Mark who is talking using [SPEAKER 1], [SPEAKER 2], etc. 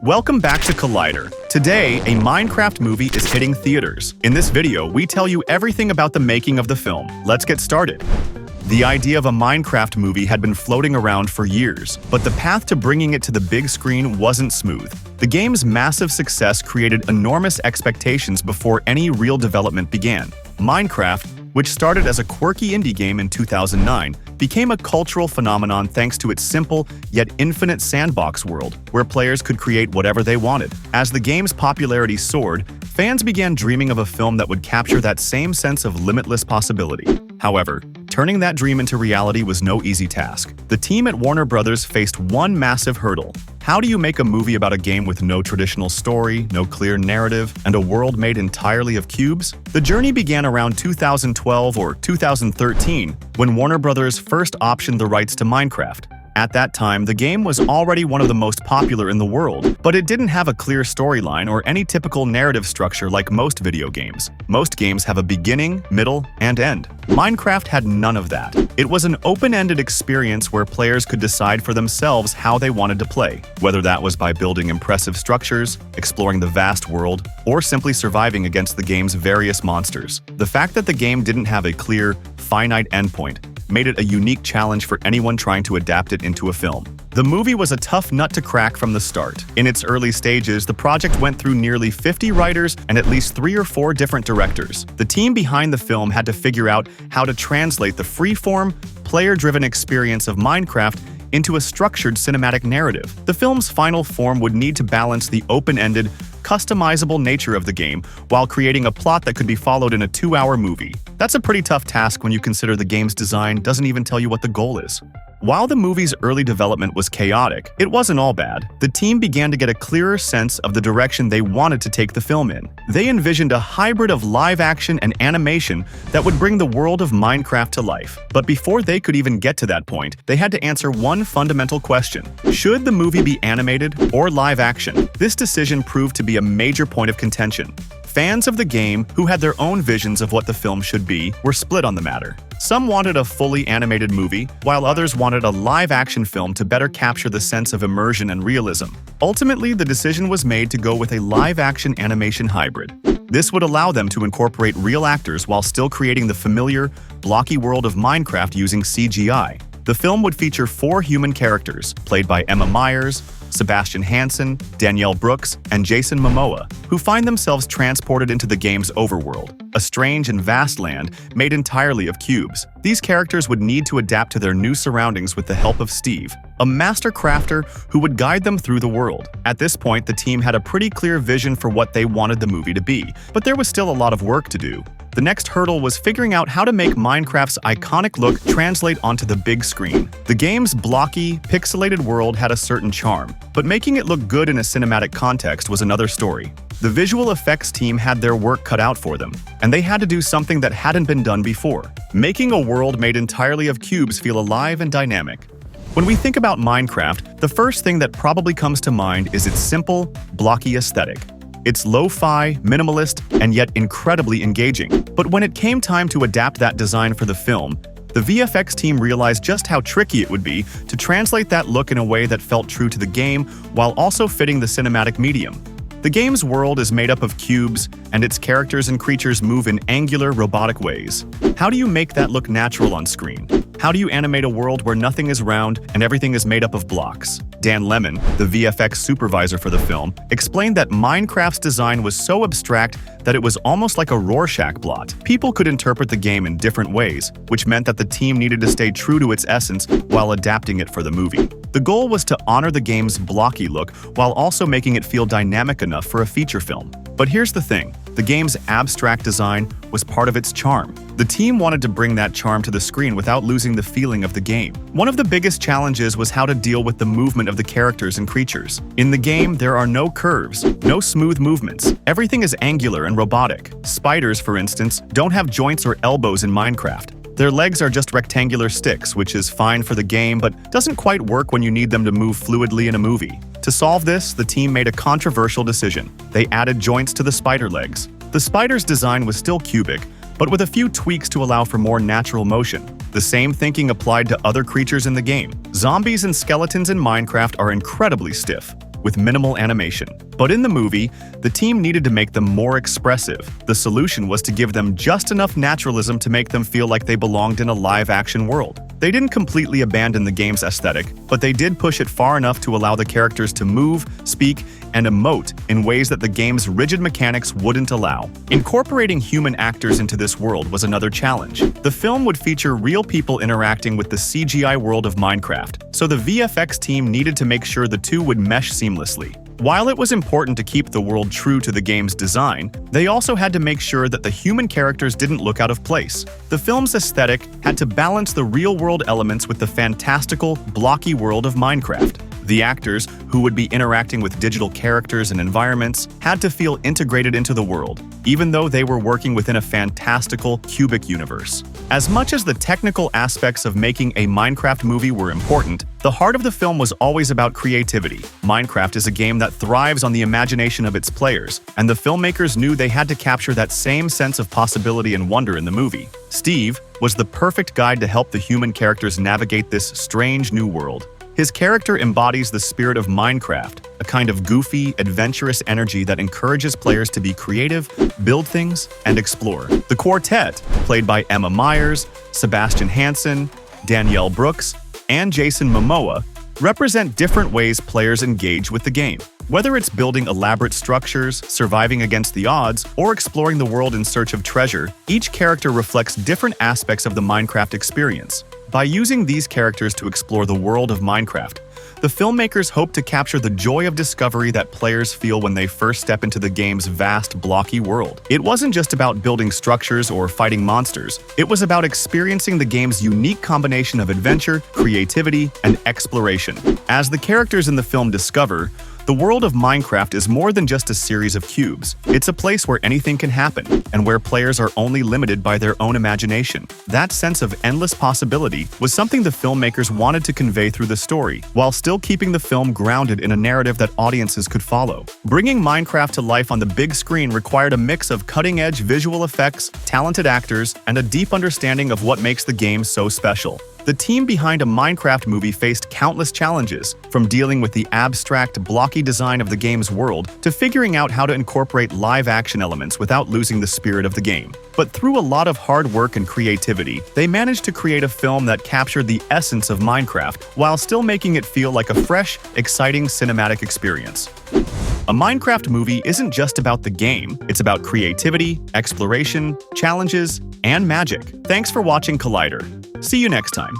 [SPEAKER 1] Welcome back to Collider. Today, a Minecraft movie is hitting theaters. In this video, we tell you everything about the making of the film. Let's get started. The idea of a Minecraft movie had been floating around for years, but the path to bringing it to the big screen wasn't smooth. The game's massive success created enormous expectations before any real development began. Minecraft, which started as a quirky indie game in 2009, became a cultural phenomenon thanks to its simple yet infinite sandbox world, where players could create whatever they wanted. As the game's popularity soared, fans began dreaming of a film that would capture that same sense of limitless possibility. However, turning that dream into reality was no easy task. The team at Warner Bros. Faced one massive hurdle. How do you make a movie about a game with no traditional story, no clear narrative, and a world made entirely of cubes? The journey began around 2012 or 2013, when Warner Bros. First optioned the rights to Minecraft. At that time, the game was already one of the most popular in the world, but it didn't have a clear storyline or any typical narrative structure like most video games. Most games have a beginning, middle, and end. Minecraft had none of that. It was an open-ended experience where players could decide for themselves how they wanted to play, whether that was by building impressive structures, exploring the vast world, or simply surviving against the game's various monsters. The fact that the game didn't have a clear, finite endpoint made it a unique challenge for anyone trying to adapt it into a film. The movie was a tough nut to crack from the start. In its early stages, the project went through nearly 50 writers and at least 3 or 4 different directors. The team behind the film had to figure out how to translate the freeform, player-driven experience of Minecraft into a structured cinematic narrative. The film's final form would need to balance the open-ended, customizable nature of the game while creating a plot that could be followed in a 2-hour movie. That's a pretty tough task when you consider the game's design doesn't even tell you what the goal is. While the movie's early development was chaotic, it wasn't all bad. The team began to get a clearer sense of the direction they wanted to take the film in. They envisioned a hybrid of live action and animation that would bring the world of Minecraft to life. But before they could even get to that point, they had to answer one fundamental question. Should the movie be animated or live action? This decision proved to be a major point of contention. Fans of the game, who had their own visions of what the film should be, were split on the matter. Some wanted a fully animated movie, while others wanted a live-action film to better capture the sense of immersion and realism. Ultimately, the decision was made to go with a live-action animation hybrid. This would allow them to incorporate real actors while still creating the familiar, blocky world of Minecraft using CGI. The film would feature 4 human characters, played by Emma Myers, Sebastian Hansen, Danielle Brooks, and Jason Momoa, who find themselves transported into the game's overworld, a strange and vast land made entirely of cubes. These characters would need to adapt to their new surroundings with the help of Steve, a master crafter who would guide them through the world. At this point, the team had a pretty clear vision for what they wanted the movie to be, but there was still a lot of work to do. The next hurdle was figuring out how to make Minecraft's iconic look translate onto the big screen. The game's blocky, pixelated world had a certain charm, but making it look good in a cinematic context was another story. The visual effects team had their work cut out for them, and they had to do something that hadn't been done before, making a world made entirely of cubes feel alive and dynamic. When we think about Minecraft, the first thing that probably comes to mind is its simple, blocky aesthetic. It's lo-fi, minimalist, and yet incredibly engaging. But when it came time to adapt that design for the film, the VFX team realized just how tricky it would be to translate that look in a way that felt true to the game while also fitting the cinematic medium. The game's world is made up of cubes, and its characters and creatures move in angular, robotic ways. How do you make that look natural on screen? How do you animate a world where nothing is round and everything is made up of blocks? Dan Lemon, the VFX supervisor for the film, explained that Minecraft's design was so abstract that it was almost like a Rorschach blot. People could interpret the game in different ways, which meant that the team needed to stay true to its essence while adapting it for the movie. The goal was to honor the game's blocky look while also making it feel dynamic enough for a feature film. But here's the thing. The game's abstract design was part of its charm. The team wanted to bring that charm to the screen without losing the feeling of the game. One of the biggest challenges was how to deal with the movement of the characters and creatures. In the game, there are no curves, no smooth movements. Everything is angular and robotic. Spiders, for instance, don't have joints or elbows in Minecraft. Their legs are just rectangular sticks, which is fine for the game, but doesn't quite work when you need them to move fluidly in a movie. To solve this, the team made a controversial decision. They added joints to the spider legs. The spider's design was still cubic, but with a few tweaks to allow for more natural motion. The same thinking applied to other creatures in the game. Zombies and skeletons in Minecraft are incredibly stiff. with minimal animation. But in the movie, the team needed to make them more expressive. The solution was to give them just enough naturalism to make them feel like they belonged in a live-action world. They didn't completely abandon the game's aesthetic, but they did push it far enough to allow the characters to move, speak, and emote in ways that the game's rigid mechanics wouldn't allow. Incorporating human actors into this world was another challenge. The film would feature real people interacting with the CGI world of Minecraft, so the VFX team needed to make sure the two would mesh seamlessly. While it was important to keep the world true to the game's design, they also had to make sure that the human characters didn't look out of place. The film's aesthetic had to balance the real-world elements with the fantastical, blocky world of Minecraft. The actors, who would be interacting with digital characters and environments, had to feel integrated into the world, even though they were working within a fantastical, cubic universe. As much as the technical aspects of making a Minecraft movie were important, the heart of the film was always about creativity. Minecraft is a game that thrives on the imagination of its players, and the filmmakers knew they had to capture that same sense of possibility and wonder in the movie. Steve was the perfect guide to help the human characters navigate this strange new world. His character embodies the spirit of Minecraft, a kind of goofy, adventurous energy that encourages players to be creative, build things, and explore. The quartet, played by Emma Myers, Sebastian Hansen, Danielle Brooks, and Jason Momoa, represent different ways players engage with the game. Whether it's building elaborate structures, surviving against the odds, or exploring the world in search of treasure, each character reflects different aspects of the Minecraft experience. By using these characters to explore the world of Minecraft, the filmmakers hope to capture the joy of discovery that players feel when they first step into the game's vast, blocky world. It wasn't just about building structures or fighting monsters. It was about experiencing the game's unique combination of adventure, creativity, and exploration. As the characters in the film discover, the world of Minecraft is more than just a series of cubes. It's a place where anything can happen, and where players are only limited by their own imagination. That sense of endless possibility was something the filmmakers wanted to convey through the story, while still keeping the film grounded in a narrative that audiences could follow. Bringing Minecraft to life on the big screen required a mix of cutting-edge visual effects, talented actors, and a deep understanding of what makes the game so special. The team behind a Minecraft movie faced countless challenges, from dealing with the abstract, blocky design of the game's world to figuring out how to incorporate live-action elements without losing the spirit of the game. But through a lot of hard work and creativity, they managed to create a film that captured the essence of Minecraft while still making it feel like a fresh, exciting cinematic experience. A Minecraft movie isn't just about the game, it's about creativity, exploration, challenges, and magic. Thanks for watching Collider. See you next time.